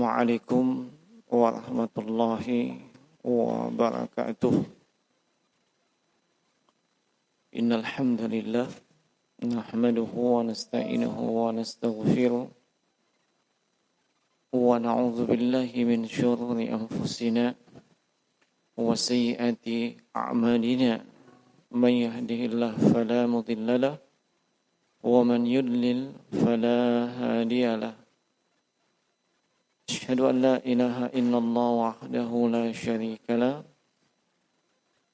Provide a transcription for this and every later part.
Assalamualaikum warahmatullahi wabarakatuh. Innal hamdalillah nahmaduhu wa nasta'inuhu wa nastaghfiruh wa na'udzu billahi min syururi anfusina wa sayyiati a'malina. Man yahdihillahu fala mudilla lahu wa man yudlil fala hadiya lahu. Asyhadu an la ilaha illallah wahdahu la syarika lah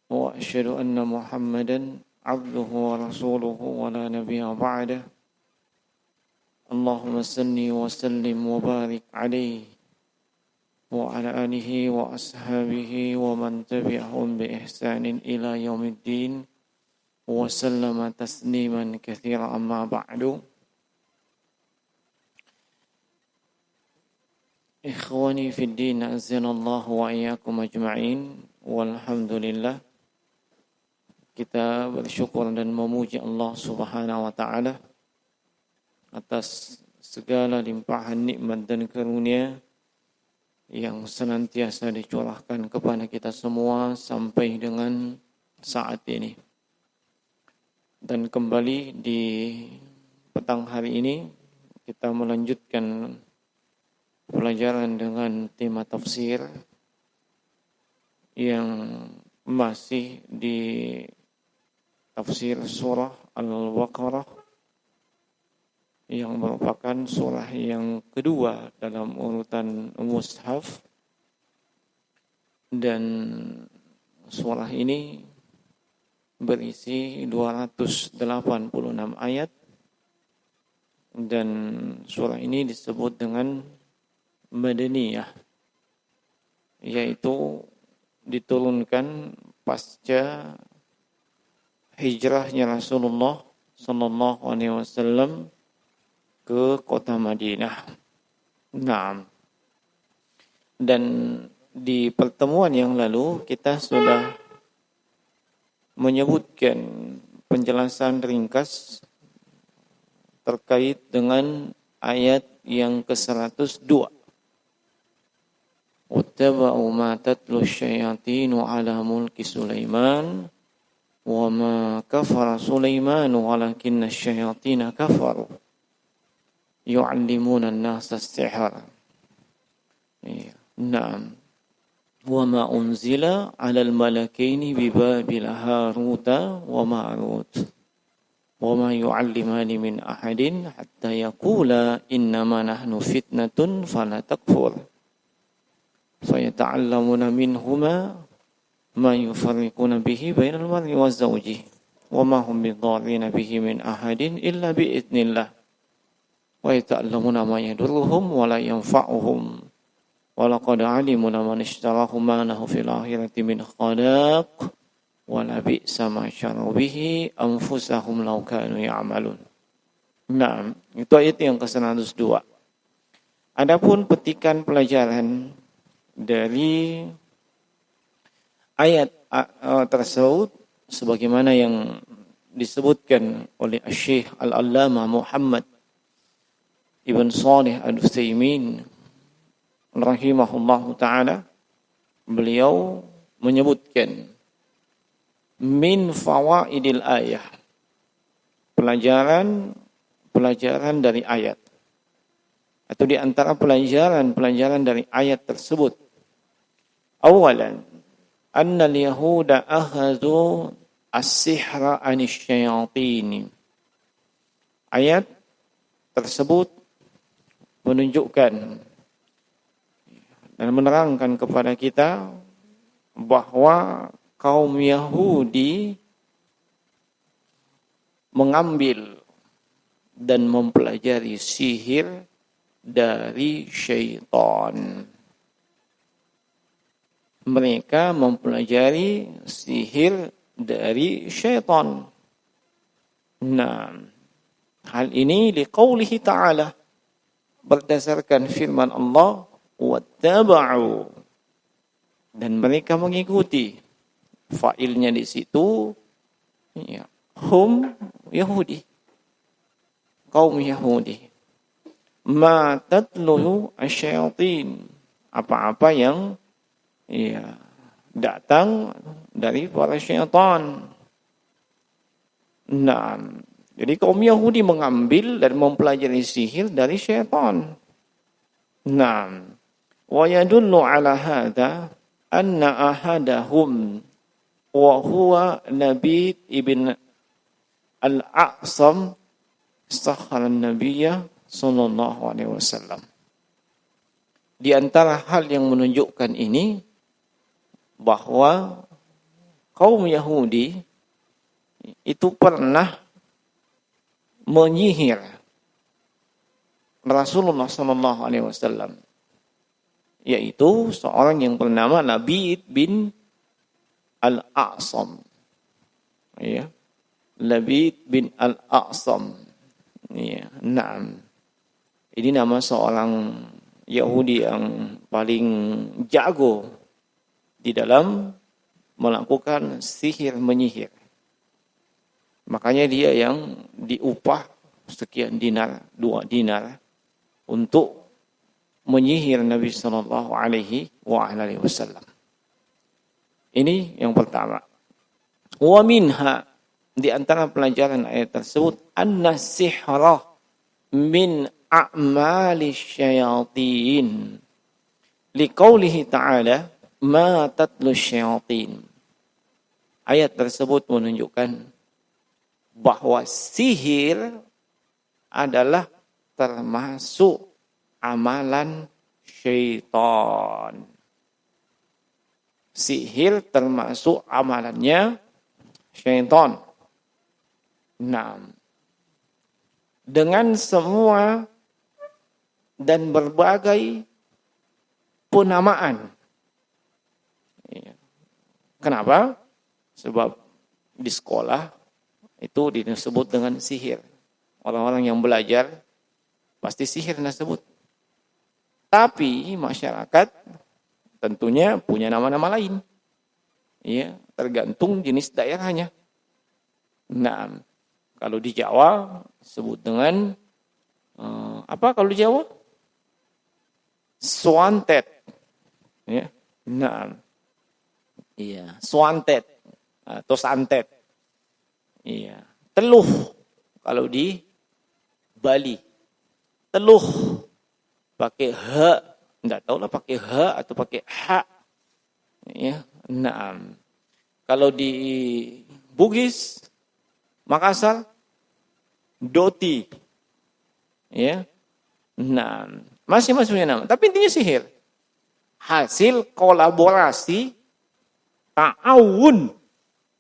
wa asyhadu anna Muhammadan abduhu wa rasuluhu wa la nabiyya ba'dah. Allahumma salli wa sallim wa barik alaihi wa ala alihi wa ashabihi wa man tabi'ahum bi ihsanin ila yaumiddin wa sallama tasliman katsiran amma ba'du. Ikhwani fid din, azanallahu wa iyyakum ajma'in. Walhamdulillah, kita bersyukur dan memuji Allah Subhanahu wa taala atas segala limpahan nikmat dan karunia yang senantiasa dicurahkan kepada kita semua sampai dengan saat ini. Dan kembali di petang hari ini kita melanjutkan pelajaran dengan tema tafsir yang masih di tafsir surah Al-Baqarah yang merupakan surah yang kedua dalam urutan mushaf, dan surah ini berisi 286 ayat, dan surah ini disebut dengan Madaniyah, yaitu diturunkan pasca hijrahnya Rasulullah sallallahu alaihi wasallam ke kota Madinah. Nah, dan di pertemuan yang lalu kita sudah menyebutkan penjelasan ringkas terkait dengan ayat yang ke-102. وَاتَّبَعُوا مَا تَتْلُو الشَّيَاطِينُ عَلَى مُلْكِ سُلَيْمَانَ وَمَا كَفَرَ سُلَيْمَانُ وَلَكِنَّ الشَّيَاطِينَ كَفَرُوا يُعَلِّمُونَ النَّاسَ السِّحْرَ. نعم. وَمَا أُنْزِلَ عَلَى الْمَلَكَيْنِ بِبَابِلَ هَارُوتَ وَمَارُوتَ وَمَا يُعَلِّمَانِ مِنْ أَحَدٍ حَتَّى يَقُولَا إِنَّمَا نَحْنُ فِتْنَةٌ فَلَا تَكْفُرْ فَيَتَعَلَّمُونَ مِنْهُمَا مَا يُفَرِّقُونَ بِهِ بَيْنَ الْمَرْءِ وَزَوْجِهِ وَمَا هُمْ بِضَارِّينَ بِهِ مِنْ أَحَدٍ إِلَّا بِإِذْنِ اللَّهِ وَيَتَعَلَّمُونَ مَا يَضُرُّهُمْ وَلَا يَنْفَعُهُمْ وَلَقَدْ عَلِمُوا لَمَنِ اشْتَرَاهُ مَا لَهُ فِي الْآخِرَةِ مِنْ خَلَاقٍ وَلَبِئْسَ مَا شَرَوْا بِهِ أَنفُسَهُمْ لَوْ كَانُوا يَعْمَلُونَ. Nah, itu ayat yang ke-102. Adapun petikan pelajaran dari ayat tersebut sebagaimana yang disebutkan oleh Syekh Al-Allamah Muhammad Ibn Shalih Al-Utsaimin rahimahullahu taala, beliau menyebutkan min fawaidil ayah, pelajaran dari ayat, atau di antara pelajaran dari ayat tersebut. Awalan, anna al-yahuda akhadhu as-sihra anisy-syayatin. Ayat tersebut menunjukkan dan menerangkan kepada kita bahwa kaum Yahudi mengambil dan mempelajari sihir dari syaitan. Mereka mempelajari sihir dari syaitan. Nah, hal ini liqaulihi ta'ala, berdasarkan firman Allah, wattaba'u, dan mereka mengikuti. Fa'ilnya di situ hum Yahudi, kaum Yahudi. ma tatluhu asyayatin, apa-apa yang datang dari para syaitan. Nah, jadi kaum Yahudi mengambil dan mempelajari sihir dari syaitan. Nah, wa yadullu ala hadha anna ahadahum wa huwa Nabi ibn al-A'sam istakhara an-nabiyya sallallahu alaihi wasallam. Di antara hal yang menunjukkan ini bahwa kaum Yahudi itu pernah menyihir Rasulullah sallallahu alaihi wasallam, yaitu seorang yang bernama Nabi bin Al-A'sam. Ya. Labid bin Al-A'sam. Ya, na'am. Ini nama seorang Yahudi yang paling jago di dalam melakukan sihir menyihir. Makanya dia yang diupah sekian dinar, 2 dinar untuk menyihir Nabi sallallahu alaihi wasallam. Ini yang pertama. Wa minha, di antara pelajaran ayat tersebut, anna sihra min a'mali syayatin. Liqaulihi ta'ala, ma tatlu syayatin. Ayat tersebut menunjukkan bahwa sihir adalah termasuk amalan syaitan. Sihir termasuk amalannya syaitan. Nah, dengan semua dan berbagai penamaan. Kenapa? Sebab di sekolah itu disebut dengan sihir. Orang-orang yang belajar pasti sihir disebut. Tapi masyarakat tentunya punya nama-nama lain. Ya, tergantung jenis daerahnya. Nah, kalau di Jawa sebut dengan apa kalau di Jawa? Swantet. Ya. Nah. Iya, swantet atau santet. Iya, teluh kalau di Bali. Teluh pakai h, enggak tahu lah pakai h atau pakai h. Ya, nah. Kalau di Bugis, Makassar, doti. Ya. Nah, masing-masing punya nama, tapi intinya sihir. Hasil kolaborasi ta'awun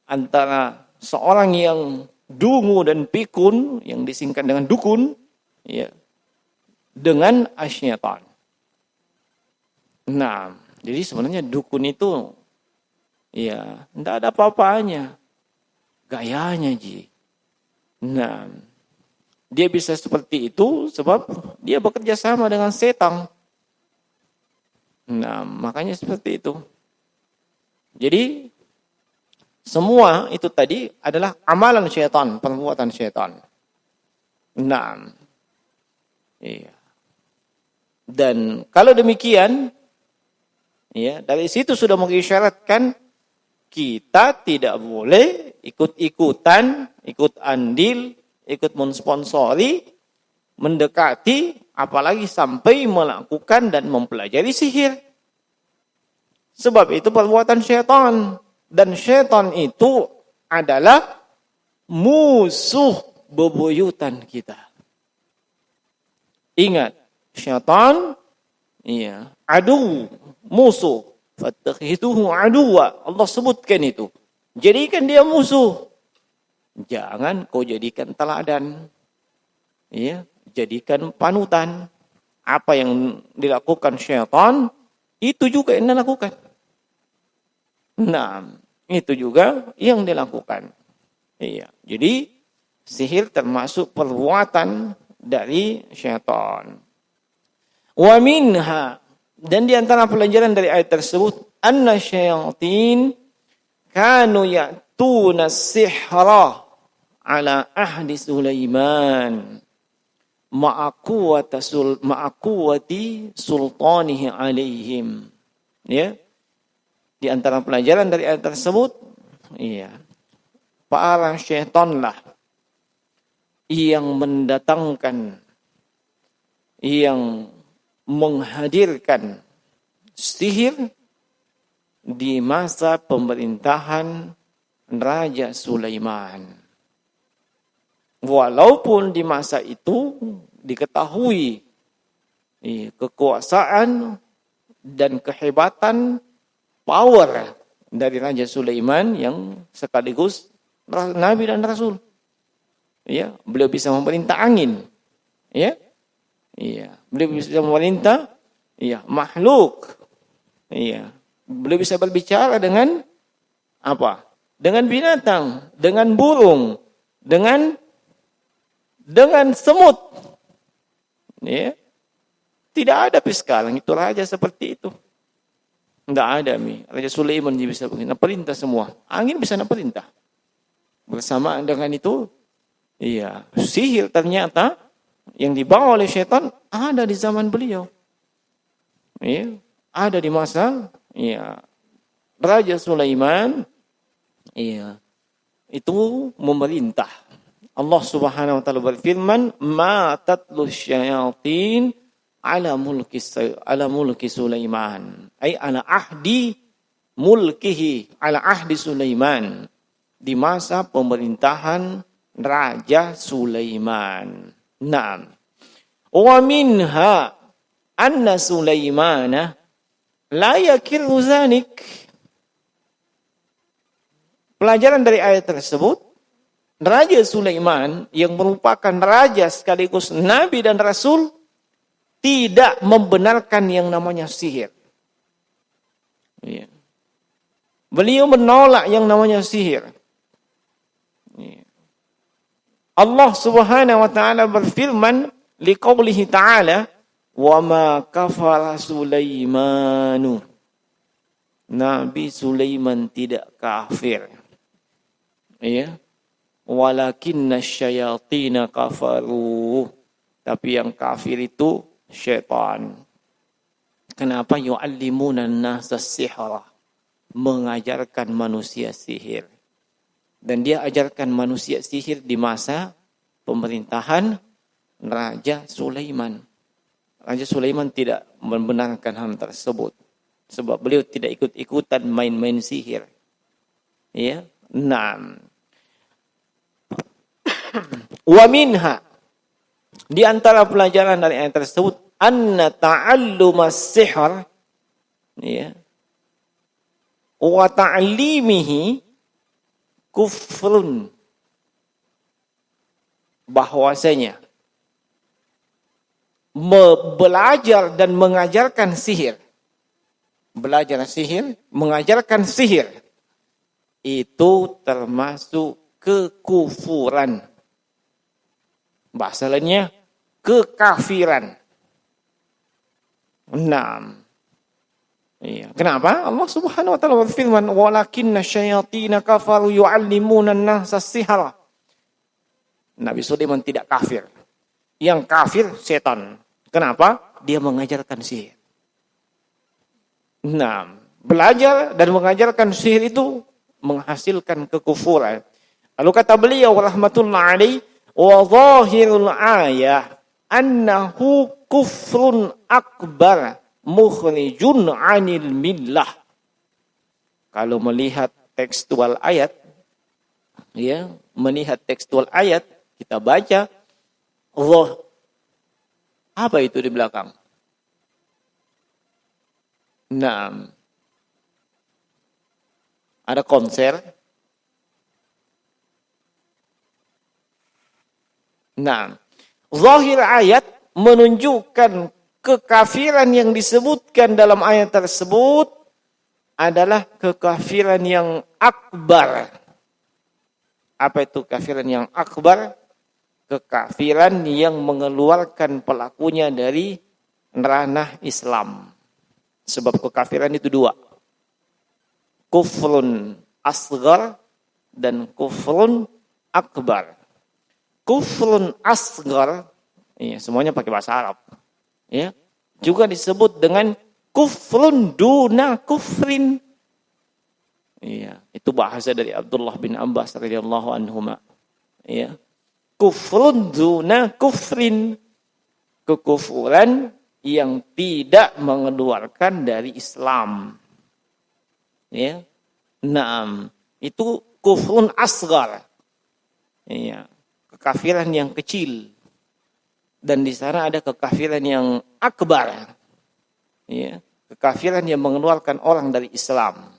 antara seorang yang dungu dan pikun, yang disingkat dengan dukun, ya, dengan asyaitan. Nah, jadi sebenarnya dukun itu ya tidak ada apa-apanya, gayanya ji. Nah, dia bisa seperti itu sebab dia bekerja sama dengan setan. Nah, makanya seperti itu. Jadi semua itu tadi adalah amalan syaitan, perbuatan syaitan. Nah, iya. Dan kalau demikian, ya, dari situ sudah mengisyaratkan kita tidak boleh ikut-ikutan, ikut andil, ikut mensponsori, mendekati, apalagi sampai melakukan dan mempelajari sihir. Sebab itu perbuatan syaitan. Dan syaitan itu adalah musuh bebuyutan kita. Ingat, syaitan, iya, adu, musuh. Fattakhidhuhu aduwa. Allah sebutkan itu. Jadikan dia musuh. Jangan kau jadikan teladan. Iya, jadikan panutan. Apa yang dilakukan syaitan, itu juga yang dilakukan. Nah, itu juga yang dilakukan. Iya. Jadi sihir termasuk perbuatan dari syaitan. Wa minha, dan di antara pelajaran dari ayat tersebut, anna syayatin kanu ya'tuna sihra ala ahdi Sulaiman. ma'akuwati sultanihi alaihim. Ya. Di antara pelajaran dari ayat tersebut, para syaitanlah yang mendatangkan, yang menghadirkan sihir di masa pemerintahan Raja Sulaiman. Walaupun di masa itu diketahui kekuasaan dan kehebatan power dari Raja Sulaiman yang sekaligus Nabi dan Rasul. Ya, beliau bisa memerintah angin. Ya. Iya, beliau bisa memerintah makhluk. Iya. Beliau bisa berbicara dengan apa? Dengan binatang, dengan burung, dengan semut. Ya. Tidak ada sekarang itu raja seperti itu. Tidak ada Raja Sulaiman dia bisa perintah semua. Angin bisa perintah. Bersamaan dengan itu, sihir ternyata yang dibawa oleh syaitan ada di zaman beliau. Ada di masa Raja Sulaiman itu memerintah. Allah Subhanahu wa taala berfirman, "Ma tatlu syayatin ala mulki Sulaiman." Ai ala ahdi mulkihi, ala ahdi Sulaiman. Di masa pemerintahan Raja Sulaiman. Naam. Wa minha anna Sulaimana la yakirru zanik. Pelajaran dari ayat tersebut, Raja Sulaiman yang merupakan raja sekaligus nabi dan rasul tidak membenarkan yang namanya sihir. Beliau menolak yang namanya sihir. Allah Subhanahu wa taala berfirman liqaulihi ta'ala, "Wa ma kafara Sulaimanu." Nabi Sulaiman tidak kafir. Walakinna syayatina kafaru. Tapi yang kafir itu syaitan. Kenapa? Yu'allimuna an-nasa sihra. Mengajarkan manusia sihir. Dan dia ajarkan manusia sihir di masa pemerintahan Raja Sulaiman. Raja Sulaiman tidak membenarkan hal tersebut. Sebab beliau tidak ikut-ikutan main-main sihir. Ya, Naam. Wa minha, di antara pelajaran dari ayat tersebut, anna ta'allumas sihr, wa ta'limihi kufrun, bahwasanya belajar dan mengajarkan sihir, mengajarkan sihir itu termasuk kekufuran. Bahasa lainnya kekafiran. Naam. Kenapa? Allah Subhanahu wa taala berfirman, "Walakinna syayatina kafaru yu'allimuna an-nasa as-sihra." Nabi Sulaiman tidak kafir. Yang kafir setan. Kenapa? Dia mengajarkan sihir. Nah, belajar dan mengajarkan sihir itu menghasilkan kekufuran. Lalu kata beliau rahmatullah alaihi, "Wa dhahirul ayah annahu kufrun akbar mukhrijun 'anil millah." Kalau melihat tekstual ayat, kita baca Allah. Apa itu di belakang? Nah, ada konser. Nah, zahir ayat menunjukkan kekafiran yang disebutkan dalam ayat tersebut adalah kekafiran yang akbar. Apa itu kafiran yang akbar? Kekafiran yang mengeluarkan pelakunya dari ranah Islam. Sebab kekafiran itu dua. Kufrun asghar dan kufrun akbar. Kufrun asghar Iya, semuanya pakai bahasa Arab. Ya. Juga disebut dengan kufrun duna kufrin. Iya, itu bahasa dari Abdullah bin Abbas radhiyallahu anhuma. Ya. Kufrun duna kufrin. Kekufuran yang tidak mengeluarkan dari Islam. Ya. Naam, itu kufrun asghar. Iya, kekafiran yang kecil. Dan di sana ada kekafiran yang akbar. Ya, kekafiran yang mengeluarkan orang dari Islam.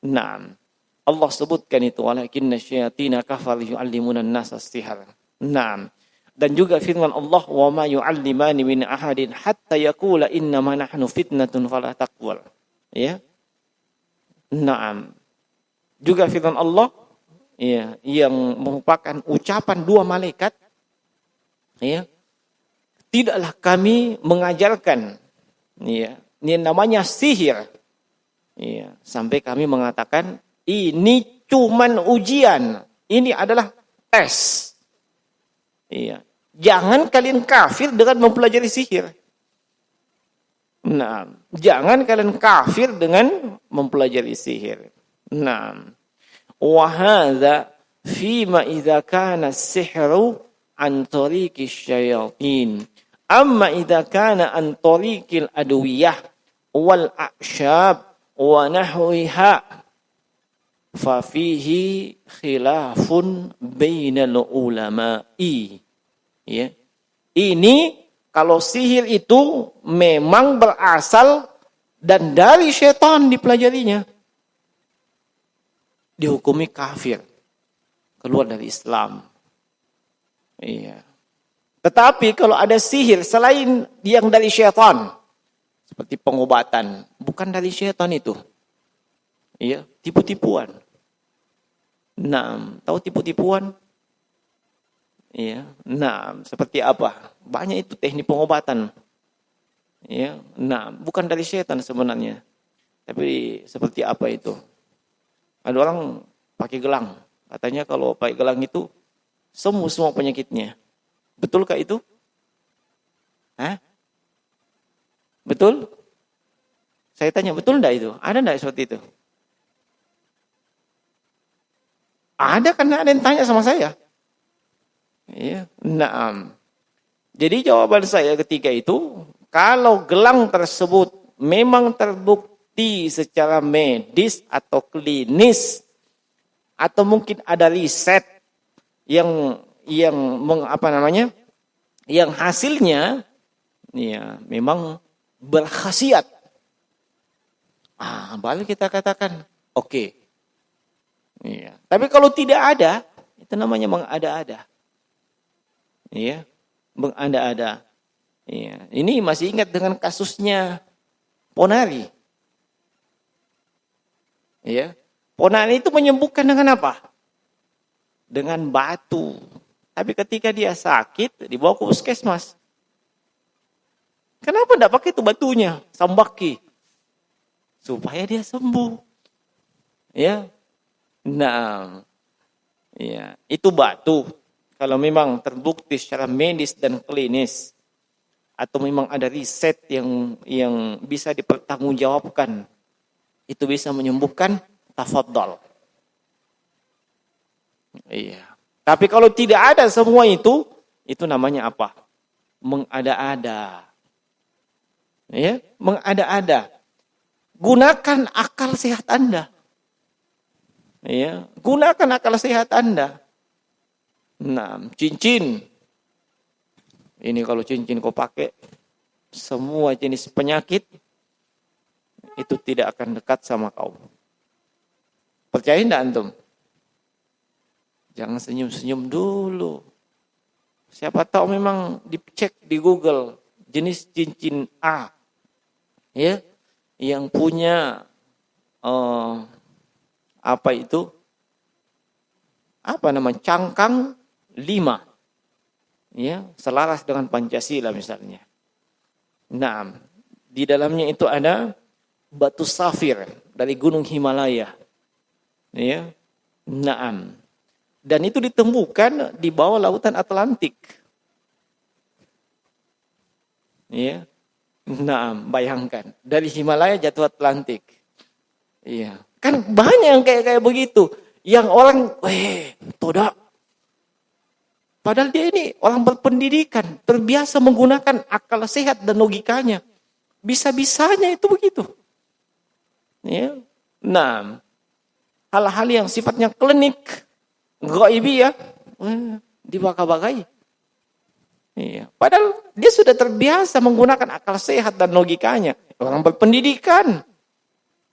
Naam. Allah sebutkan itu walakinna syayatina kafaru yu'allimuna an-nasa as-sihr. Naam. Dan juga firman Allah wa ma yu'allimani min ahadin hatta yaqula innama nahnu fitnatun fala takfur. Ya. Naam. Juga firman Allah ya, yang merupakan ucapan dua malaikat, ya, tidaklah kami mengajarkan, ya, ini namanya sihir, ya, sampai kami mengatakan ini cuman ujian, ini adalah tes, ya, jangan kalian kafir dengan mempelajari sihir. Nah, jangan kalian kafir dengan mempelajari sihir. Nah, وهذا فيما إذا كان السحر عن طريق الشياطين أما إذا كان عن طريق الأدوية والأعشاب ونحوها ففيه خلاف بين العلماء. Ya. Ini kalau sihir itu memang berasal dan dari syaitan dipelajarinya, dihukumi kafir, keluar dari Islam. Iya. Tetapi kalau ada sihir selain yang dari syaitan, seperti pengobatan, bukan dari syaitan itu. Iya, tipu-tipuan. Nah, tahu tipu-tipuan? Iya. Nah, seperti apa? Banyak itu teknik pengobatan. Iya. Nah, bukan dari syaitan sebenarnya. Tapi seperti apa itu? Ada orang pakai gelang. Katanya kalau pakai gelang itu sembuh semua penyakitnya. Betulkah itu? Hah? Betul? Saya tanya, betul enggak itu? Ada enggak seperti itu? Ada, karena ada yang tanya sama saya. Ya, naam. Jadi jawaban saya ketika itu, kalau gelang tersebut memang terbukti secara medis atau klinis, atau mungkin ada riset yang yang hasilnya ya memang berkhasiat, baru kita katakan oke. Iya. Tapi kalau tidak ada, itu namanya mengada-ada. Iya, mengada-ada. Iya. Ini masih ingat dengan kasusnya Ponari. Ya, Ponari itu menyembuhkan dengan apa? Dengan batu. Tapi ketika dia sakit, dibawa ke puskesmas. Kenapa tidak pakai itu batunya, sambaki? Supaya dia sembuh. Ya. Nah, ya, itu batu. Kalau memang terbukti secara medis dan klinis, atau memang ada riset yang bisa dipertanggungjawabkan, itu bisa menyembuhkan, tafadhal. Iya. Tapi kalau tidak ada semua itu namanya apa? Mengada-ada. Ya, mengada-ada. Gunakan akal sehat Anda. Ya, gunakan akal sehat Anda. Nah, cincin. Ini kalau cincin kau pakai, semua jenis penyakit itu tidak akan dekat sama kau. Percaya enggak antum? Jangan senyum-senyum dulu. Siapa tahu memang dicek di Google jenis cincin A, ya, yang punya cangkang 5, ya, selaras dengan Pancasila misalnya. Nah, di dalamnya itu ada batu safir dari Gunung Himalaya. Ya. Naam. Dan itu ditemukan di bawah lautan Atlantik. Ya. Nah, bayangkan dari Himalaya jatuh Atlantik. Iya. Kan banyak yang kayak begitu. Yang orang, todak. Padahal dia ini orang berpendidikan, terbiasa menggunakan akal sehat dan logikanya. Bisa-bisanya itu begitu. Ya. Nah, hal-hal yang sifatnya klinik, ghaibi ya, dibaka-bakai. Iya. Padahal dia sudah terbiasa menggunakan akal sehat dan logikanya. Orang berpendidikan.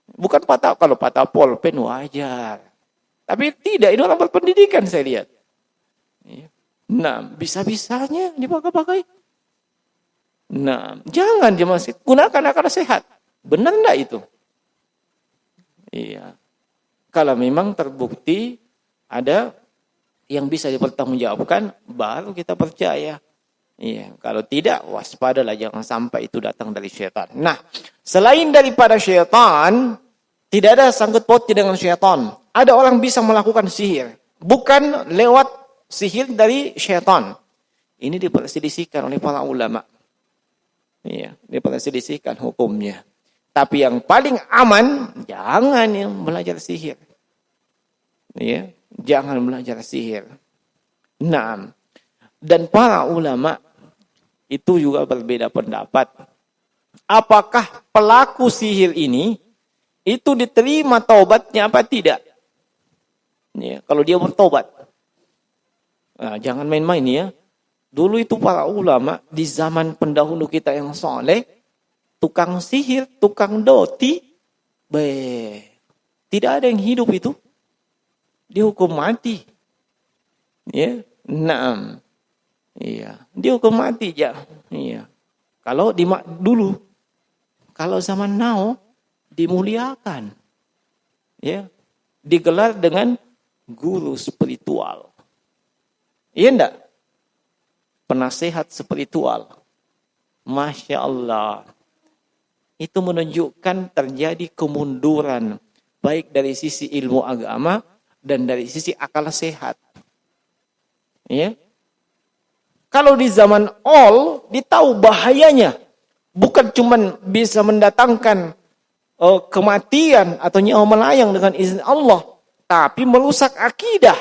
Bukan kalau patah polpen wajar. Tapi tidak, ini orang berpendidikan saya lihat. Iya. Nah, bisa-bisanya dipakai-pakai. Nah, jangan dia masih gunakan akal sehat. Benar enggak itu? Iya. Kalau memang terbukti ada yang bisa dipertanggungjawabkan, baru kita percaya. Iya, kalau tidak, waspadalah jangan sampai itu datang dari syaitan. Nah, selain daripada syaitan, tidak ada sangkut pautnya dengan syaitan. Ada orang bisa melakukan sihir, bukan lewat sihir dari syaitan. Ini diperselisihkan oleh para ulama. Iya, diperselisihkan hukumnya. Tapi yang paling aman, jangan yang belajar sihir. Iya, jangan belajar sihir. Nah, dan para ulama itu juga berbeda pendapat. Apakah pelaku sihir ini itu diterima taubatnya apa tidak? Ya, kalau dia bertobat. Nah, jangan main-main ya. Dulu itu para ulama di zaman pendahulu kita yang soleh, tukang sihir, tukang doti, tidak ada yang hidup itu. Dihukum mati. Ya, naam. Iya, dihukum mati ya. Iya. Kalau dulu, kalau zaman now dimuliakan. Ya. Digelar dengan guru spiritual. Iya enggak? Penasehat spiritual. Masya Allah. Itu menunjukkan terjadi kemunduran. Baik dari sisi ilmu agama dan dari sisi akal sehat. Ya. Kalau di zaman all, ditahu bahayanya. Bukan cuma bisa mendatangkan kematian atau nyawa melayang dengan izin Allah. Tapi merusak akidah.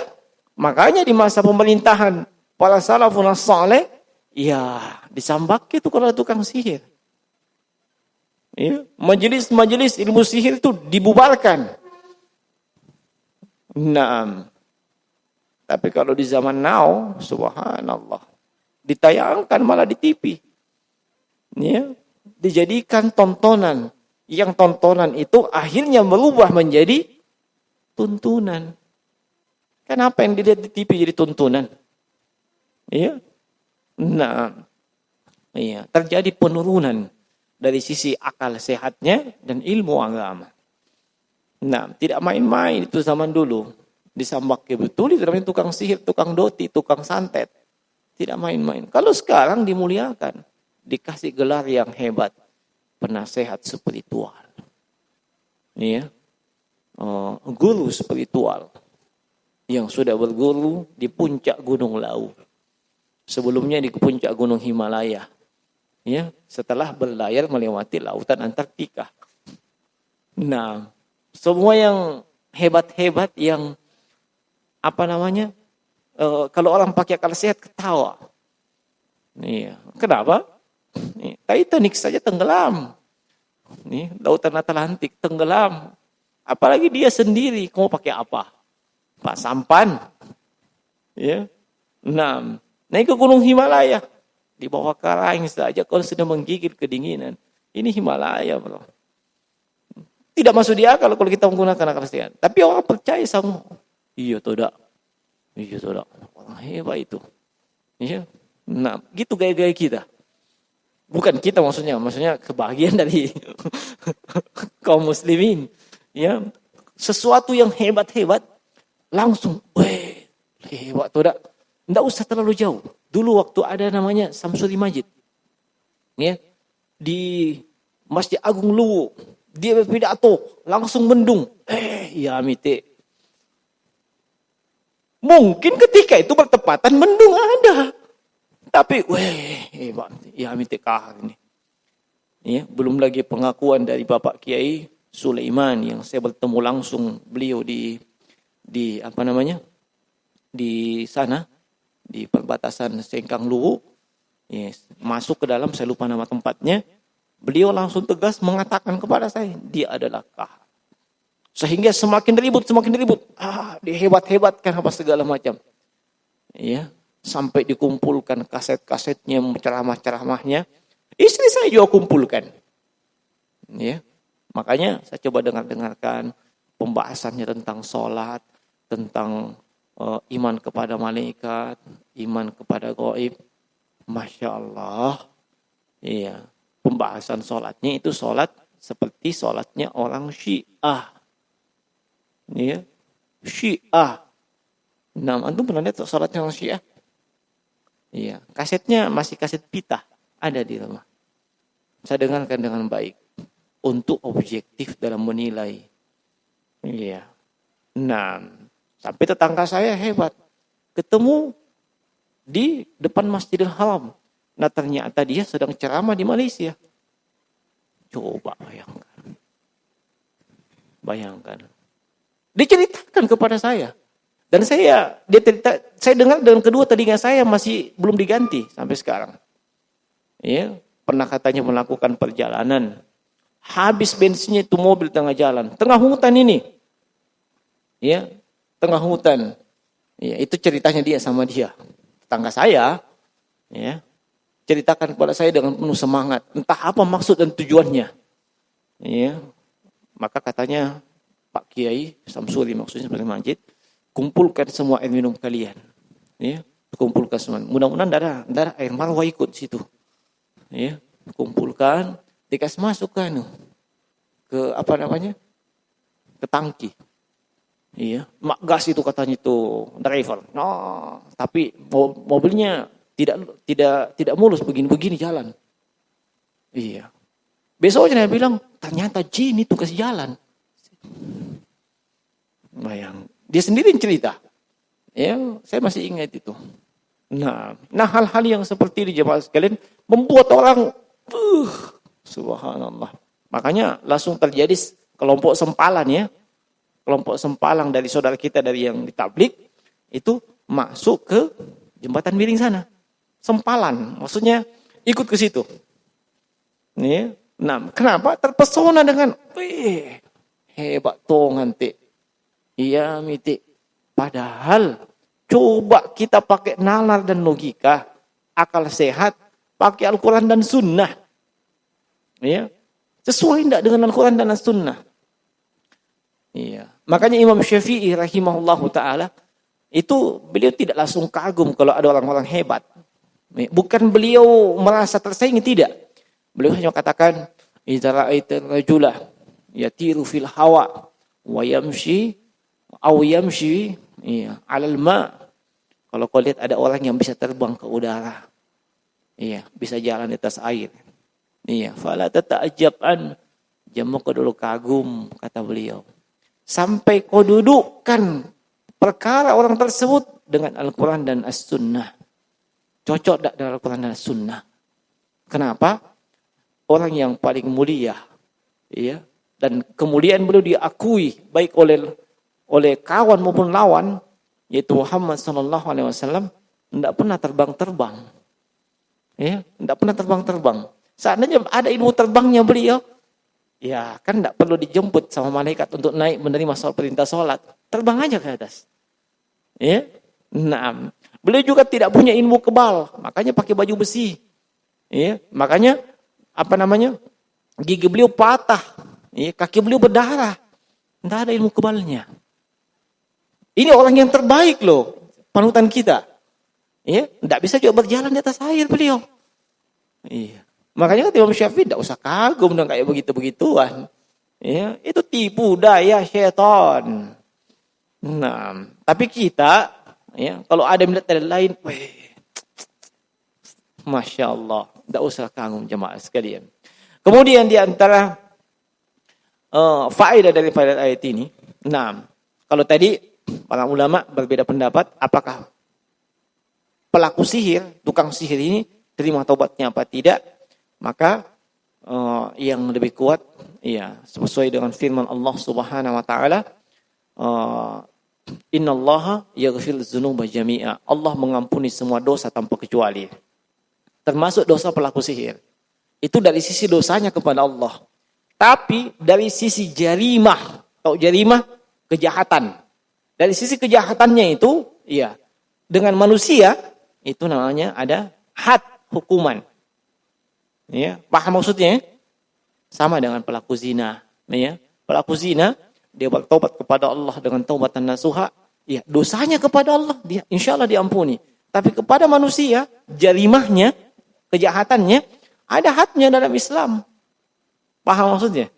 Makanya di masa pemerintahan para salafun saleh, ya disambak itu kalau tukang sihir. Ya, majelis-majelis ilmu sihir itu dibubarkan. Nah, tapi kalau di zaman now, subhanallah. Ditayangkan malah di TV. Ya, dijadikan tontonan. Yang tontonan itu akhirnya berubah menjadi tuntunan. Kenapa yang dilihat di TV jadi tuntunan? Ya. Nah, iya, terjadi penurunan dari sisi akal sehatnya dan ilmu agama. Nah, tidak main-main itu zaman dulu. Disambak betul, itu namanya tukang sihir, tukang doti, tukang santet. Tidak main-main. Kalau sekarang dimuliakan. Dikasih gelar yang hebat. Penasehat spiritual. Ya. Guru spiritual. Yang sudah berguru di puncak Gunung Lawu. Sebelumnya di puncak Gunung Himalaya. Ya. Setelah berlayar melewati lautan Antartika. Nah. Semua yang hebat-hebat yang kalau orang pakai akal sehat ketawa. Iya. Kenapa? Titanic saja tenggelam. Nih, lautan Atlantik tenggelam. Apalagi dia sendiri, kamu pakai apa? Pak sampan. Ya. Nah, naik ke Gunung Himalaya. Di bawah karang saja kalau sudah menggigil kedinginan. Ini Himalaya, bro. Tidak masuk di akal kalau kita menggunakan akal sehat. Tapi orang percaya sama. Iya, tidak. Iya, tidak. Orang hebat itu. Iya. Nah, gitu gaya-gaya kita. Bukan kita maksudnya kebahagiaan dari kaum muslimin. Ya. Sesuatu yang hebat-hebat langsung, hebat tuh dak. Enggak usah terlalu jauh. Dulu waktu ada namanya Samsuri Majid. Ya. Di Masjid Agung Luwu, dia berpidato, langsung mendung. Ya mite. Mungkin ketika itu bertepatan mendung ada. Tapi, hebat. Ya mite kahar ini. Ya, belum lagi pengakuan dari Bapak Kiai Sulaiman yang saya bertemu langsung beliau di apa namanya? Di sana di perbatasan Sengkang Luwu. Yes, masuk ke dalam, saya lupa nama tempatnya. Beliau langsung tegas mengatakan kepada saya, dia adalah kahat. Sehingga semakin ribut. Dia hebat-hebatkan apa segala macam. Ya, sampai dikumpulkan kaset-kasetnya, ceramah-ceramahnya. Istri saya juga kumpulkan. Ya, makanya saya coba dengarkan pembahasannya tentang sholat, tentang iman kepada malaikat, iman kepada gaib. Masya Allah. Iya. Pembahasan sholatnya itu sholat seperti sholatnya orang Syiah. Iya. Syiah. Nah, antum pernah lihat sholatnya orang Syiah? Iya. Kasetnya masih kaset pita. Ada di rumah. Saya dengarkan dengan baik. Untuk objektif dalam menilai. Iya. Nah, sampai tetangga saya hebat. Ketemu di depan Masjidil Haram. Nah, ternyata dia sedang ceramah di Malaysia. Coba bayangkan. Bayangkan. Diceritakan kepada saya. Dan saya dengar dengan kedua telinga saya masih belum diganti sampai sekarang. Ya, pernah katanya melakukan perjalanan. Habis bensinnya itu mobil tengah jalan. Tengah hutan ini. Ya, tengah hutan. Ya, itu ceritanya dia sama dia. Tetangga saya, ya, ceritakan kepada saya dengan penuh semangat. Entah apa maksud dan tujuannya. Ya, maka katanya Pak Kiai Samsuri, maksudnya sebagai Majid, kumpulkan semua air minum kalian. Ya, kumpulkan semua. Mudah-mudahan darah air marwah ikut situ. Ya, kumpulkan, dikasih masuk ke ke tangki. Iya, mak gas itu katanya itu driver. No, tapi mobilnya tidak mulus begini jalan. Iya. Besoknya dia bilang, ternyata jin itu kasih jalan. Bayang, dia sendiri cerita. Ya, saya masih ingat itu. Nah hal-hal yang seperti ini jemaah sekalian membuat orang subhanallah. Makanya langsung terjadi kelompok sempalan ya. Kelompok sempalang dari saudara kita dari yang ditablik itu masuk ke jembatan miring sana. Sempalan, maksudnya ikut ke situ. Nih, nah, kenapa? Terpesona dengan, hebat toh nanti. Iya, miti. Padahal coba kita pakai nalar dan logika, akal sehat, pakai Al-Quran dan Sunnah. Ya, sesuai tidak dengan Al-Quran dan Sunnah? Iya. Makanya Imam Syafi'i rahimahullahu ta'ala, itu beliau tidak langsung kagum kalau ada orang-orang hebat. Bukan beliau merasa tersaingi, tidak. Beliau hanya katakan, idza ra'aita rajulah yatiru fil hawa wa yamshi iya, 'alal ma. Kalau kau lihat ada orang yang bisa terbang ke udara. Iya, bisa jalan di atas air. Iya, fala tata'ajab'an. Jangan kau dulu kagum, kata beliau. Sampai kau dudukkan perkara orang tersebut dengan Al-Quran dan As-Sunnah. Cocok tak dengan Al-Quran dan As-Sunnah? Kenapa? Orang yang paling mulia, ya, dan kemuliaan beliau diakui baik oleh kawan maupun lawan, yaitu Muhammad SAW, tidak pernah terbang-terbang. Ya, tidak pernah terbang-terbang. Seandainya ada ilmu terbangnya beliau, ya kan tidak perlu dijemput sama malaikat untuk naik menerima perintah sholat. Terbang aja ke atas. Ya, nah, beliau juga tidak punya ilmu kebal, makanya pakai baju besi. Ya, makanya gigi beliau patah, ya, kaki beliau berdarah. Tidak ada ilmu kebalnya. Ini orang yang terbaik loh, panutan kita. Ya, tidak bisa juga berjalan di atas air beliau. Iya. Makanya Imam Syafi'i tidak usah kagum dengan kayak begitu-begituan. Ya, itu tipu daya syaitan. Nah, tapi kita, ya, kalau ada melihat dari lain, Masya Allah, tidak usah kagum jemaah sekalian. Kemudian di antara faedah dari ayat ini, nah, kalau tadi para ulama berbeda pendapat, apakah pelaku sihir, tukang sihir ini terima taubatnya apa tidak? Maka yang lebih kuat, ya, sesuai dengan firman Allah Subhanahu wa taala, innallaha yaghfir dzunuba jami'a. Allah mengampuni semua dosa tanpa kecuali. Termasuk dosa pelaku sihir. Itu dari sisi dosanya kepada Allah. Tapi dari sisi jarimah, atau jarimah kejahatan. Dari sisi kejahatannya itu, ya, dengan manusia itu namanya ada had, hukuman. Ya, paham maksudnya? Sama dengan pelaku zina, ya. Pelaku zina dia bertobat kepada Allah dengan taubatan nasuha, ya, dosanya kepada Allah dia insyaallah diampuni. Tapi kepada manusia, jarimahnya, kejahatannya ada hadnya dalam Islam. Paham maksudnya?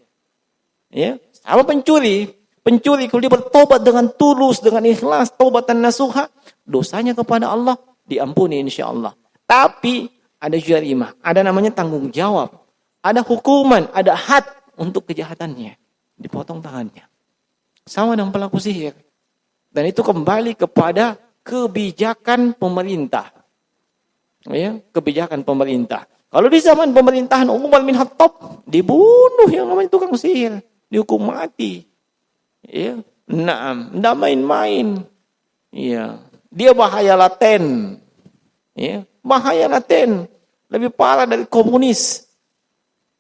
Ya, sama pencuri. Pencuri kalau dia bertobat dengan tulus, dengan ikhlas, taubatan nasuha, dosanya kepada Allah diampuni insyaallah. Tapi ada jarimah, ada namanya tanggung jawab, ada hukuman, ada had untuk kejahatannya. Dipotong tangannya. Sama dengan pelaku sihir. Dan itu kembali kepada kebijakan pemerintah. Ya, kebijakan pemerintah. Kalau di zaman pemerintahan Umar bin Khattab, dibunuh yang namanya tukang sihir, dihukum mati. Ya, enggak main-main. Ya, dia bahaya laten. Ya, bahaya laten, lebih parah dari komunis.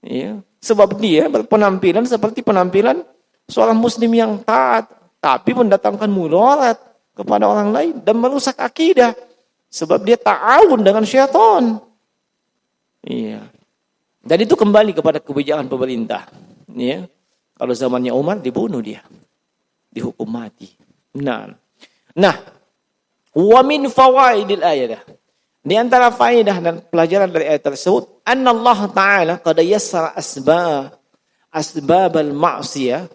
Ya, sebab dia berpenampilan seperti penampilan seorang muslim yang taat, tapi mendatangkan mudarat kepada orang lain dan merusak akidah. Sebab dia ta'awun dengan syaitan. Iya. Dan itu kembali kepada kebijakan pemerintah. Ya. Kalau zamannya Umar dibunuh dia. Dihukum mati. Nah, wa min fawaidil ayat. Di antara faedah dan pelajaran dari ayat tersebut, anna Allah Ta'ala qad yassara asbabal ma'siyah,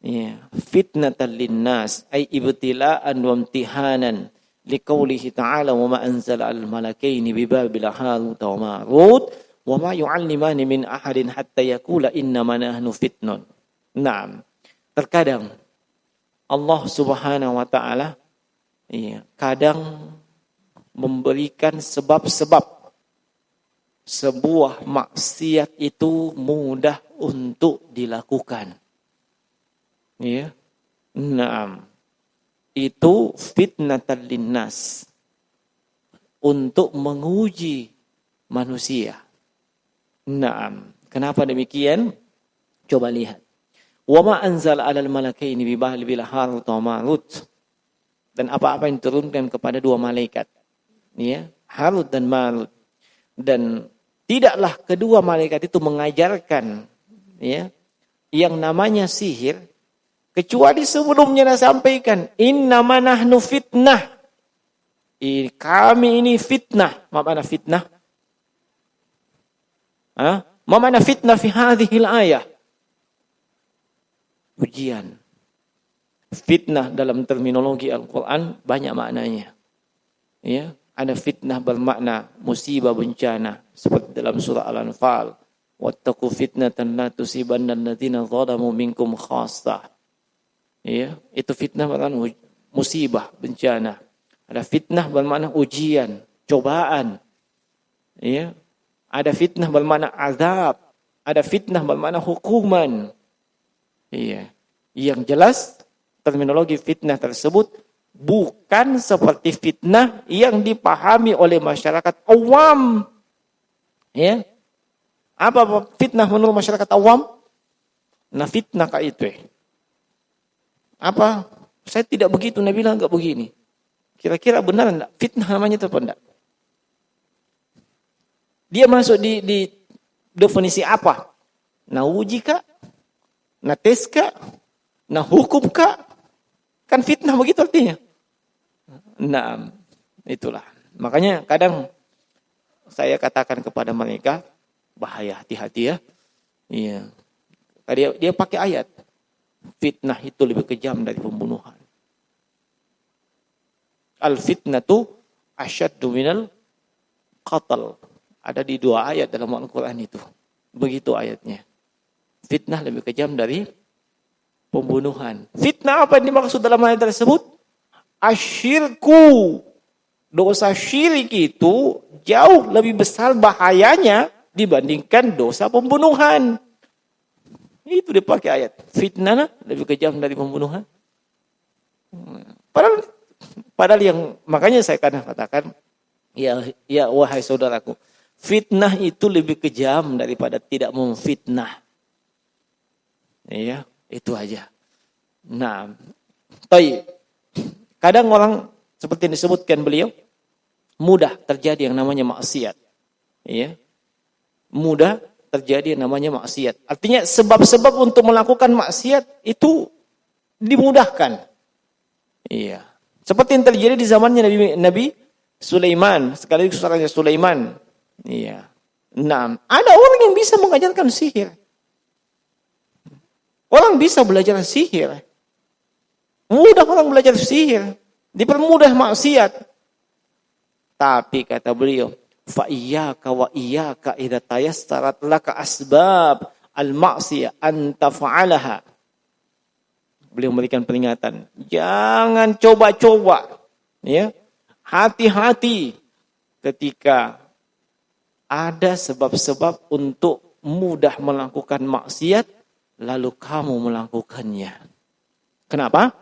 ya, fitnatan linnas, ay ibtila'an wa imtihanan, liqaulihi ta'ala wa ma anzala al-malakaini bi babil harut wa marut wa ma yu'allimani min ahadin hatta yaqula innama nahnu fitnun. Naam. Terkadang Allah Subhanahu wa taala, ya, kadang memberikan sebab-sebab sebuah maksiat itu mudah untuk dilakukan. Ya. Naam. Itu fitnatan linnas, untuk menguji manusia. Naam. Kenapa demikian? Coba lihat. Wa ma anzala 'alal malakaini bi babil harut wa marut. Dan apa-apa yang diturunkan kepada dua malaikat, ya, Harut dan Marut. Dan tidaklah kedua malaikat itu mengajarkan, ya, yang namanya sihir, kecuali sebelumnya dah sampaikan, innama nahnu fitnah. Kami ini fitnah. Apa makna fitnah? Apa makna fitnah fi hadhil ayah? Ujian. Fitnah dalam terminologi Al-Quran banyak maknanya. Ya, ada fitnah bermakna musibah, bencana, seperti dalam surah Al-Anfal, wattaqu fitnatan la tusibanna alladziina zalamu minkum khassah. Ya, itu fitnah bermakna musibah, bencana. Ada fitnah bermakna ujian, cobaan. Ya, ada fitnah bermakna azab, ada fitnah bermakna hukuman. Iya. Yang jelas terminologi fitnah tersebut bukan seperti fitnah yang dipahami oleh masyarakat awam. Ya. Apa fitnah menurut masyarakat awam? Nah, fitnah kayak itu. Apa? Saya tidak begitu, Nabi bilang enggak begini. Kira-kira benar enggak? Fitnah namanya itu apa enggak? Dia masuk di definisi apa? Nah, uji kah? Nah, tes kah? Nah, hukum kah? Kan fitnah begitu artinya. Nah, itulah. Makanya kadang saya katakan kepada mereka, bahaya, hati-hati ya. Iya. Dia pakai ayat. Fitnah itu lebih kejam dari pembunuhan. Al-fitnatu asyaddu minal qatl. Ada di 2 ayat dalam Al-Quran itu. Begitu ayatnya. Fitnah lebih kejam dari pembunuhan. Fitnah apa yang dimaksud dalam ayat tersebut? Asyirku. Dosa syirik itu jauh lebih besar bahayanya dibandingkan dosa pembunuhan. Itu dipakai ayat. Fitnah lebih kejam dari pembunuhan. Padahal yang makanya saya kadang katakan, ya wahai saudaraku, fitnah itu lebih kejam daripada tidak memfitnah. Ya, itu aja. Nah, kadang orang seperti yang disebutkan beliau, mudah terjadi yang namanya maksiat. Ya. Mudah terjadi yang namanya maksiat. Artinya sebab-sebab untuk melakukan maksiat itu dimudahkan. Iya. Seperti yang terjadi di zamannya Nabi Sulaiman, sekaligus saudaranya Sulaiman. Iya. Nah, ada orang yang bisa mengajarkan sihir. Orang bisa belajar sihir. Mudah orang belajar sihir. Dipermudah maksiat. Tapi kata beliau, fa iyyaka wa iyyaka idza tayassarat laka asbab al-ma'siyah an taf'alaha. Beliau memberikan peringatan, jangan coba-coba, ya. Hati-hati ketika ada sebab-sebab untuk mudah melakukan maksiat lalu kamu melakukannya. Kenapa?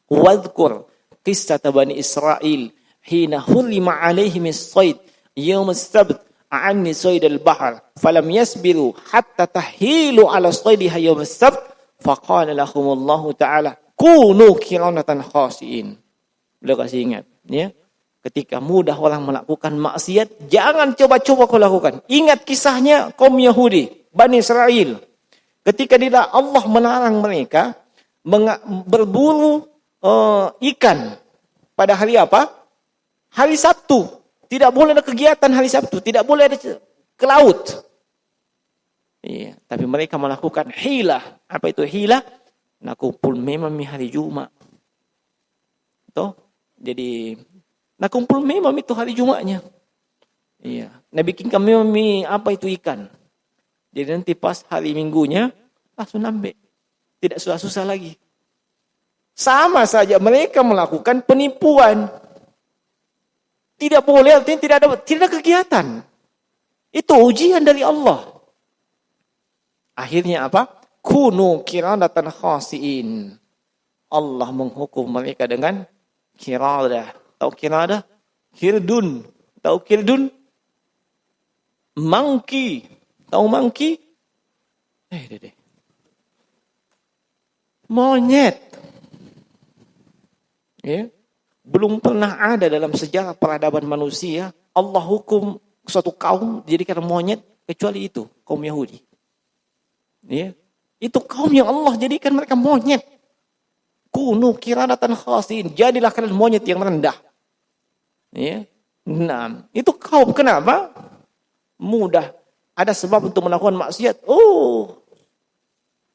Wadhkur qissata Bani Israil hina hurrima alaihim as-sayd يوم السبت عني صيد البحر فلم يصبروا حتى تحيلوا على صيدها يوم السبت فقال لهم الله تعالى كونوا قردة خاسئين. Beliau kasih ingat, ya. Ketika mudah orang melakukan maksiat, jangan coba-coba kau lakukan. Ingat kisahnya kaum Yahudi, Bani Israel. Ketika Allah melarang mereka berburu ikan pada hari apa? Hari Sabtu. Tidak boleh ada kegiatan hari Sabtu. Tidak boleh ada ke laut. Iya, tapi mereka melakukan hilah. Apa itu hilah? Nakumpul memang hari Jumat. Toh? Jadi, nakumpul memang itu hari Jumatnya. Iya. Nah, bikin kami apa itu ikan. Jadi nanti pas hari Minggunya, langsung ambil. Tidak susah-susah lagi. Sama saja mereka melakukan penipuan. Tidak boleh, artinya tidak ada kegiatan. Itu ujian dari Allah. Akhirnya apa? Kunu qiradatan khasiin. Allah menghukum mereka dengan qiradah. Tahu qiradah? Kirdun. Tahu kirdun? Monkey. Tahu monkey? Monyet. Ya. Belum pernah ada dalam sejarah peradaban manusia Allah hukum suatu kaum dijadikan monyet kecuali itu kaum Yahudi. Ya. Itu kaum yang Allah jadikan mereka monyet. Kunu qiradatan khasiin. Jadilah kalian monyet yang rendah. Ya. Nah, itu kaum kenapa? Mudah. Ada sebab untuk melakukan maksiat. Oh.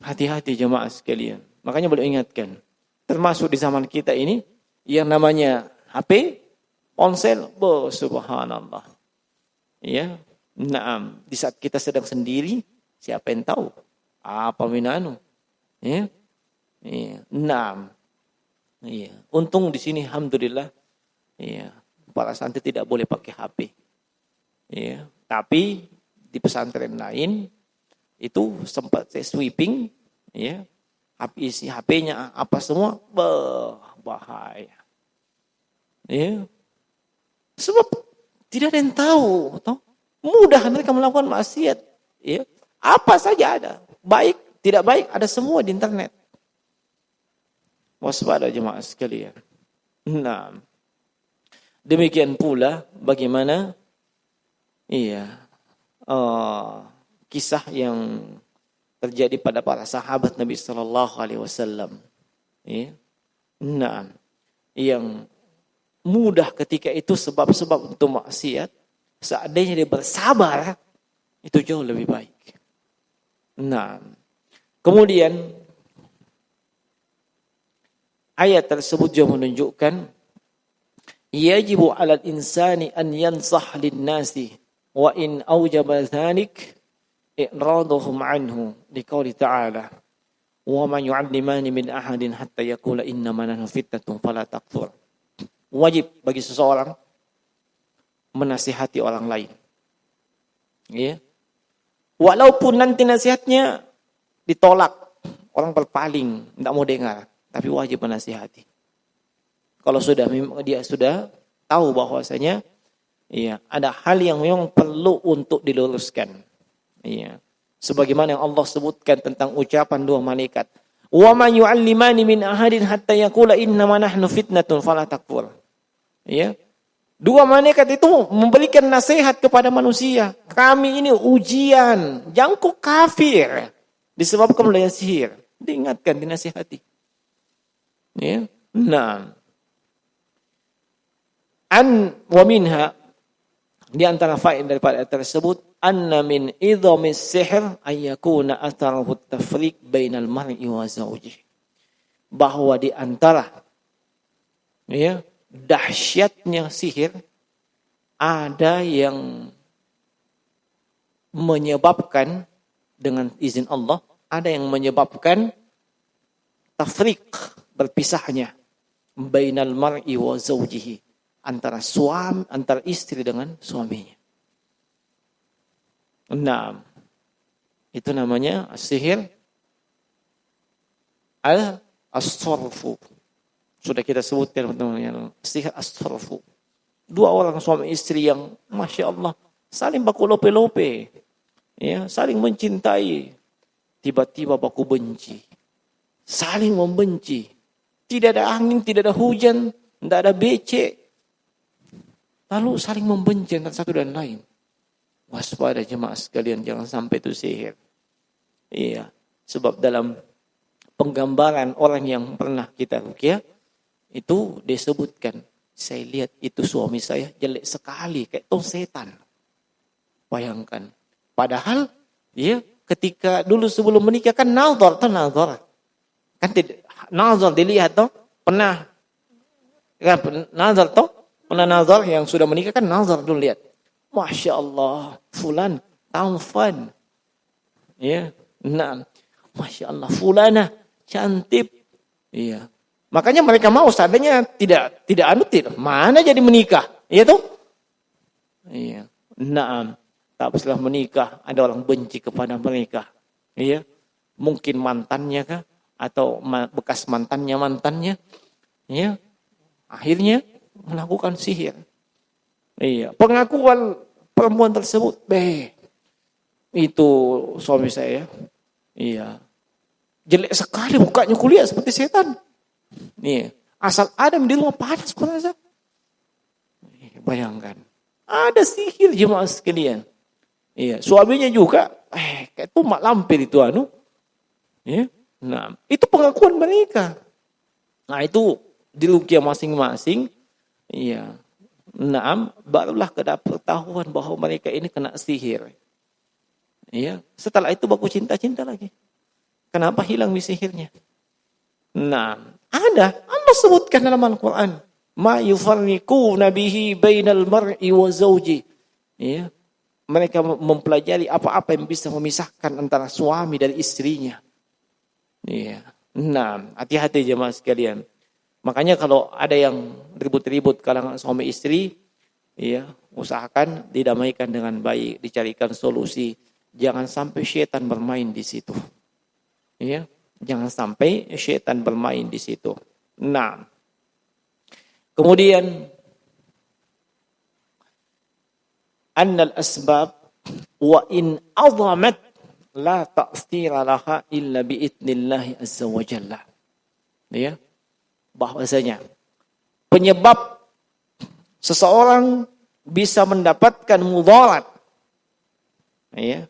Hati-hati jemaah sekalian. Makanya boleh ingatkan. Termasuk di zaman kita ini yang namanya HP, ponsel, subhanallah. Ya, naam. Di saat kita sedang sendiri, siapa yang tahu apa minanu? Ya, naam. Iya. Untung di sini, alhamdulillah, ya, para santri tidak boleh pakai HP. Ya, tapi di pesantren lain itu sempat saya sweeping, ya, isi HP-nya apa semua, bahaya. Ya. Sebab tidak ada yang tahu, toh. Mudah mereka melakukan maksiat. Ya. Apa saja ada. Baik, tidak baik, ada semua di internet. Waspada jemaah sekalian. Nah, demikian pula bagaimana kisah yang terjadi pada para sahabat Nabi Sallallahu Alaihi Wasallam. Ya. Nah, yang mudah ketika itu sebab-sebab untuk maksiat, seandainya dia bersabar, itu jauh lebih baik. Nah, kemudian ayat tersebut juga menunjukkan yajibu 'alal insani an yansah lin-nasi wa in aujaba dzalik i'raduhum anhu liqouli ta'ala wa man yu'allimani min ahadin hatta yaqula innama nahnu fitnatun fala takfur. Wajib bagi seseorang menasihati orang lain. Ya. Walaupun nanti nasihatnya ditolak, orang berpaling, tidak mau dengar, tapi wajib menasihati. Kalau dia sudah tahu bahwasanya iya, ada hal yang memang perlu untuk diluruskan. Iya. Sebagaimana yang Allah sebutkan tentang ucapan dua malaikat. Wa ma yu'allimani min ahadin hatta yaqula innama nahnu fitnatun fala takfur. Iya. Dua malaikat itu memberikan nasihat kepada manusia. Kami ini ujian, jangan kau kafir disebabkan oleh sihir. Diingatkan, dinasihati. Ya. Nah. Wa minha, di antara faedah daripada tersebut, anna min idhamis sihr ayyakuna atharuhu tafriq bainal mar'i wa zawjihi. Bahwa di antara ya, dahsyatnya sihir ada yang menyebabkan dengan izin Allah, ada yang menyebabkan tafriq, berpisahnya bainal mar'i wa zawjihi, antara istri dengan suaminya. Nah, itu namanya sihir as-sarfu. Sudah kita sebutkan teman-teman, sihir as-sarfu. Dua orang suami istri yang Masya Allah saling baku lope-lope, ya, saling mencintai, tiba-tiba baku benci, saling membenci. Tidak ada angin, tidak ada hujan, tidak ada becek, lalu saling membenci antara satu dan lain. Waspada jemaah sekalian, jangan sampai itu sihir. Iya, sebab dalam penggambaran orang yang pernah kita ruqyah itu disebutkan, saya lihat itu suami saya jelek sekali, kayak tong setan. Bayangkan. Padahal ya, ketika dulu sebelum menikah kan nazar. Kan nazar dilihat toh, pernah kan nazar toh? Pernah nazar yang sudah menikah kan nazar dulu lihat. Masya Allah, fulan tamfan. Ya, nah, Masya Allah, fulana cantik. Iya. Makanya mereka mau, seandainya tidak mana jadi menikah, iya tuh? Iya. Nah, tapi setelah menikah ada orang benci kepada mereka. Iya. Mungkin mantannya kah, atau bekas mantannya. Iya. Akhirnya melakukan sihir. Iya, pengakuan perempuan tersebut, itu suami saya. Iya. Jelek sekali mukanya, kuliah seperti setan. Iya, asal Adam di rumah panas kurasa. Bayangkan. Ada sihir jemaah sekalian. Iya, suaminya juga kayak tumak lampir itu Iya. Nah, itu pengakuan mereka. Nah, itu di ruqyah masing-masing. Iya. Nah, barulah ketahuan bahwa mereka ini kena sihir. Iya. Setelah itu baku cinta-cinta lagi. Kenapa hilang sihirnya? Nah, ada. Allah sebutkan dalam Al-Quran. Ma yufarriquna bihi bainal mar'i wa zawji. Iya. Mereka mempelajari apa-apa yang bisa memisahkan antara suami dan istrinya. Iya. Nah, hati-hati jemaah sekalian. Makanya kalau ada yang ribut-ribut kalangan suami istri, ya, usahakan didamaikan dengan baik, dicarikan solusi. Jangan sampai syaitan bermain di situ. Ya, jangan sampai syaitan bermain di situ. Nah, kemudian annal asbab wa in azamat la ta'thira laha illa bi idnillahi azza wa jalla. Ya. Bahwasanya penyebab seseorang bisa mendapatkan mudarat, ya,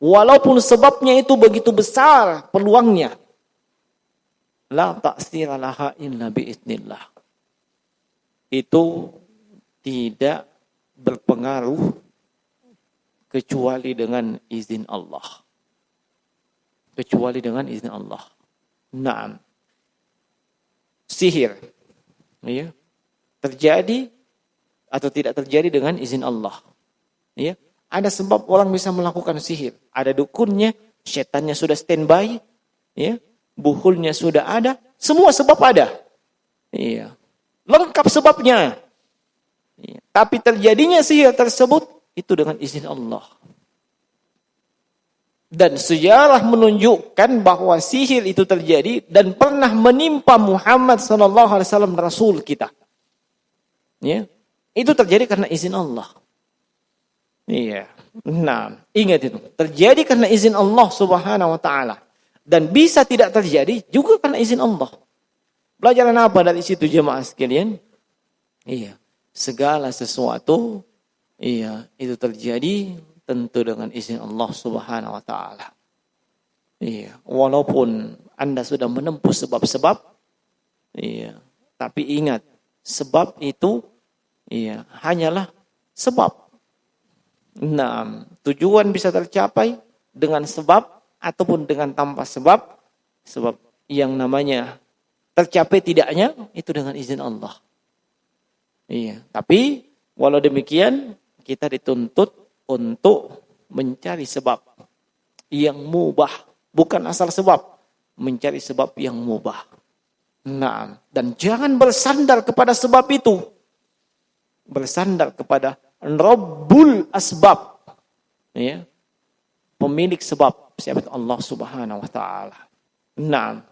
walaupun sebabnya itu begitu besar peluangnya, la ta'thira laha illa biidznillah, itu tidak berpengaruh kecuali dengan izin Allah. Kecuali dengan izin Allah. Naam. Sihir, ya, terjadi atau tidak terjadi dengan izin Allah. Ya, ada sebab orang bisa melakukan sihir. Ada dukunnya, setannya sudah standby, ya, buhulnya sudah ada, semua sebab ada. Iya, lengkap sebabnya. Ya, tapi terjadinya sihir tersebut itu dengan izin Allah. Dan sejarah menunjukkan bahwa sihir itu terjadi dan pernah menimpa Muhammad sallallahu alaihi wasallam, Rasul kita. Ya. Itu terjadi karena izin Allah. Iya. Nah, ingat itu. Terjadi karena izin Allah Subhanahu wa taala. Dan bisa tidak terjadi juga karena izin Allah. Pelajaran apa dari situ jemaah sekalian? Iya. Segala sesuatu itu terjadi tentu dengan izin Allah Subhanahu wa taala. Iya, walaupun Anda sudah menempuh sebab-sebab, tapi ingat, sebab itu hanyalah sebab. Nah, tujuan bisa tercapai dengan sebab ataupun dengan tanpa sebab. Sebab yang namanya tercapai tidaknya itu dengan izin Allah. Iya, tapi walau demikian kita dituntut untuk mencari sebab yang mubah, bukan asal sebab, mencari sebab yang mubah. Nah, dan jangan bersandar kepada sebab itu. Bersandar kepada Rabbul Asbab. Ya. Pemilik sebab, siapa itu? Allah Subhanahu wa taala. Nah.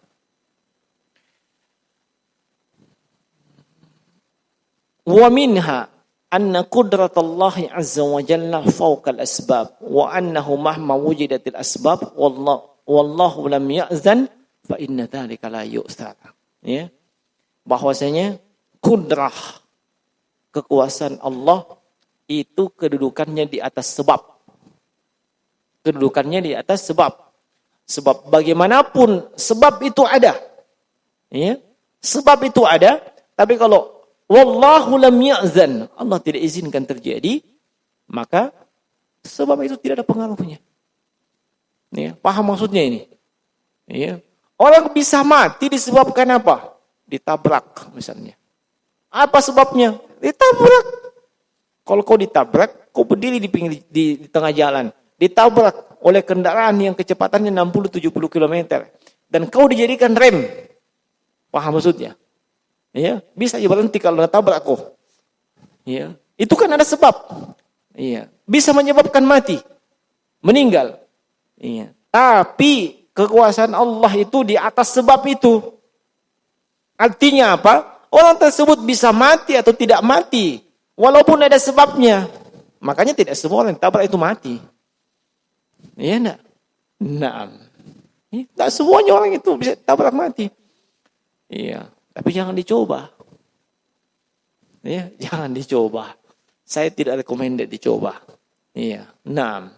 Wa minha anna qudratallahi azza wa jalla fawqa al-asbab wa annahu mahma wujidatil asbab wallahu lam ya'zan fa inna dzalika la yu'sar. Ya. Bahwasanya kudrah, kekuasaan Allah itu kedudukannya di atas sebab. Kedudukannya di atas sebab. Sebab bagaimanapun sebab itu ada. Ya. Sebab itu ada, tapi kalau wallahu lam ya'zan, Allah tidak izinkan terjadi, maka sebab itu tidak ada pengaruhnya. Ya, paham maksudnya ini? Ya. Orang bisa mati disebabkan apa? Ditabrak misalnya. Apa sebabnya? Ditabrak. Kalau kau ditabrak, kau berdiri di tengah jalan, ditabrak oleh kendaraan yang kecepatannya 60-70 km dan kau dijadikan rem. Paham maksudnya? Ya, bisa aja berhenti kalau tabrak aku. Ya, itu kan ada sebab. Iya, bisa menyebabkan mati, meninggal. Iya, tapi kekuasaan Allah itu di atas sebab itu. Artinya apa? Orang tersebut bisa mati atau tidak mati, walaupun ada sebabnya. Makanya tidak semua orang tabrak itu mati. Iya enggak? Nah, tidak semuanya orang itu bisa tabrak mati. Iya. Tapi jangan dicoba. Ya, jangan dicoba. Saya tidak recommended dicoba. Iya. Nah.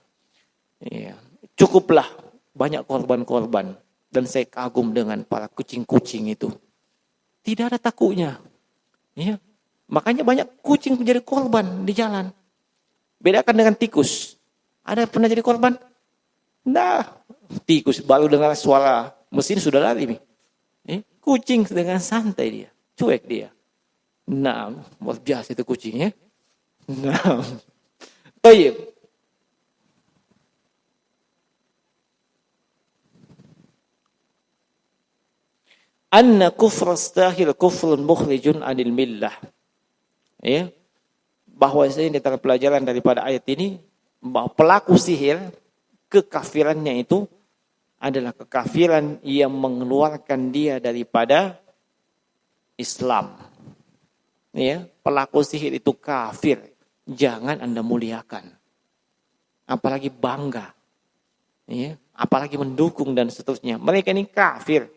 Iya. Cukuplah banyak korban-korban dan saya kagum dengan para kucing-kucing itu. Tidak ada takutnya. Iya. Makanya banyak kucing menjadi korban di jalan. Bedakan dengan tikus. Ada pernah jadi korban? Nah, tikus baru dengar suara mesin sudah lari nih. Kucing dengan santai dia, cuek dia. Nah, luar biasa itu kucingnya. Nah, baik. Anna kufra stahil kufrun mukhrijun anil millah. Ya. Bahwa ini antara pelajaran daripada ayat ini, bahwa pelaku sihir, kekafirannya itu adalah kekafiran yang mengeluarkan dia daripada Islam. Ya, pelaku sihir itu kafir. Jangan Anda muliakan. Apalagi bangga. Ya, apalagi mendukung dan seterusnya. Mereka ini kafir.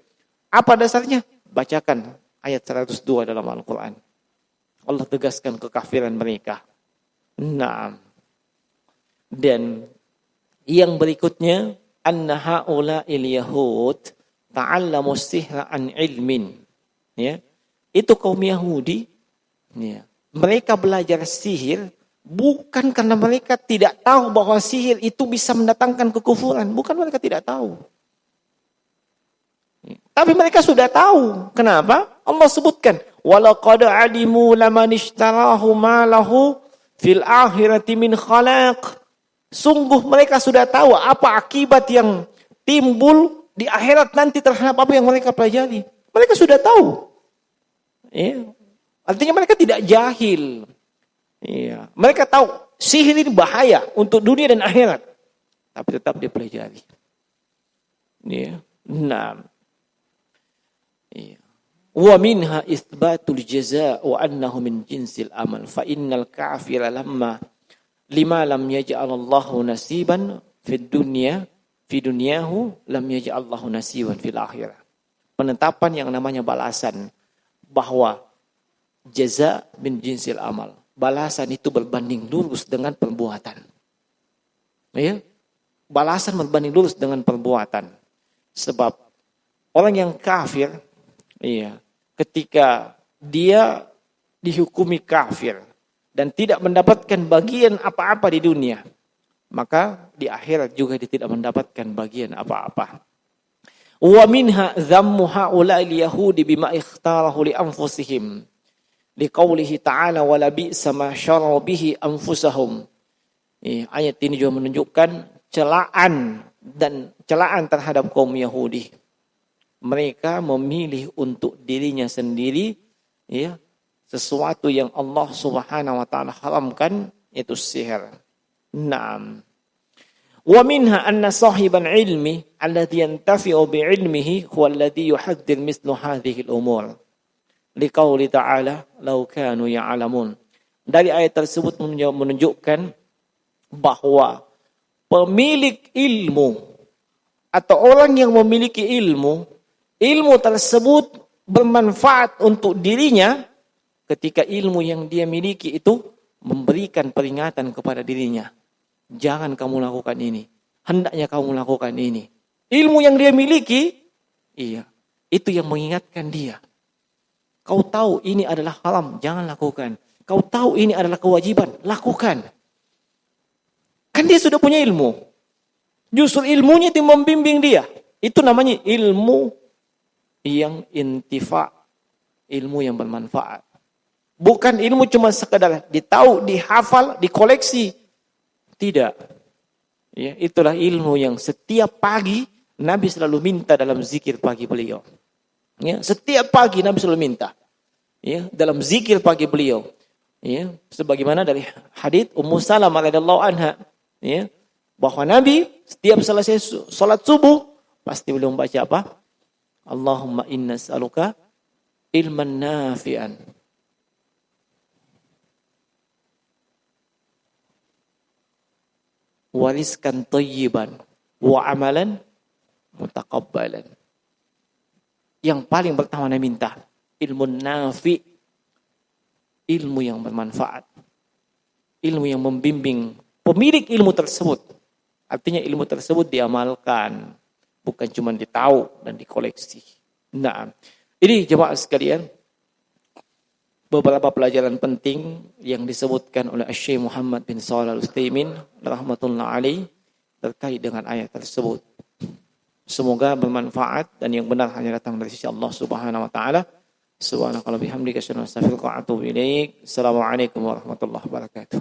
Apa dasarnya? Bacakan ayat 102 dalam Al-Quran. Allah tegaskan kekafiran mereka. Nah. Dan yang berikutnya, anna haula'il yahud ta'allamu sihra an ilmin. Ya. Itu kaum Yahudi, ya. Mereka belajar sihir bukan karena mereka tidak tahu bahwa sihir itu bisa mendatangkan kekufuran, bukan mereka tidak tahu. Ya. Tapi mereka sudah tahu. Kenapa? Allah sebutkan, walaqad alimu laman ishtarahu ma lahu fil akhirati min khalaq. Sungguh mereka sudah tahu apa akibat yang timbul di akhirat nanti terhadap apa yang mereka pelajari. Mereka sudah tahu. Ya. Artinya mereka tidak jahil. Ya. Mereka tahu sihir ini bahaya untuk dunia dan akhirat. tapi tetap dia pelajari. Ya. Nah. Iya. Wa minha itsbatul jazaa wa annahu min jinsil amal fa innal kafira lima lam yaj'alallahu nasiban fid dunya fi dunyahu lam yaj'alallahu nasiban fil akhirah. Penetapan yang namanya balasan bahwa jaza min jinsil amal. Balasan itu berbanding lurus dengan perbuatan. Ya? Balasan berbanding lurus dengan perbuatan. Sebab orang yang kafir, iya, ketika dia dihukumi kafir dan tidak mendapatkan bagian apa-apa di dunia, maka di akhirat juga dia tidak mendapatkan bagian apa-apa. Wa minha dhammu haula'il yahudi bima ikhtarahu li anfusihim. Liqaulihi ta'ala wa la bi'sa ma syara'u bihi anfusahum. Ayat ini juga menunjukkan celaan terhadap kaum Yahudi. Mereka memilih untuk dirinya sendiri ya sesuatu yang Allah Subhanahu wa taala haramkan, yaitu sihir. Naam. Wa minha anna sahibal ilmi alladhi yantafi'u bi ilmihi huwa alladhi yuhaddir mithlu hadhihi al-umur. Liqauli ta'ala law kanu ya'lamun. Dari ayat tersebut menunjukkan bahwa pemilik ilmu atau orang yang memiliki ilmu tersebut bermanfaat untuk dirinya ketika ilmu yang dia miliki itu memberikan peringatan kepada dirinya. Jangan kamu lakukan ini. Hendaknya kamu lakukan ini. Ilmu yang dia miliki, iya, itu yang mengingatkan dia. Kau tahu ini adalah haram, jangan lakukan. Kau tahu ini adalah kewajiban, lakukan. Kan dia sudah punya ilmu. Justru ilmunya itu membimbing dia. Itu namanya ilmu yang intifa, ilmu yang bermanfaat. Bukan ilmu cuma sekadar ditahu, dihafal, dikoleksi. Tidak. Ya, itulah ilmu yang setiap pagi Nabi selalu minta dalam zikir pagi beliau. Ya, setiap pagi Nabi selalu minta. Ya, dalam zikir pagi beliau. Ya, sebagaimana dari hadits Ummu Salamah radhiyallahu anha, ya, bahwa Nabi setiap selesai salat subuh pasti beliau membaca apa? Allahumma inna as'aluka ilman nafi'an. Wa rizqan thayyiban wa amalan mutaqabbalan. Yang paling pertama Nabi minta ilmu nafi, ilmu yang bermanfaat. Ilmu yang membimbing pemilik ilmu tersebut. Artinya ilmu tersebut diamalkan, bukan cuma ditahu dan dikoleksi. Nah, ini jemaah sekalian, beberapa pelajaran penting yang disebutkan oleh Syekh Muhammad bin Shalih Al-Utsaimin rahmatullah alaih terkait dengan ayat tersebut. Semoga bermanfaat dan yang benar hanya datang dari sisi Allah Subhanahu wa taala. Subhanakallahumma bihamdika asyhadu an la ilaha illa anta astaghfiruka wa atubu ilaik. Assalamualaikum warahmatullahi wabarakatuh.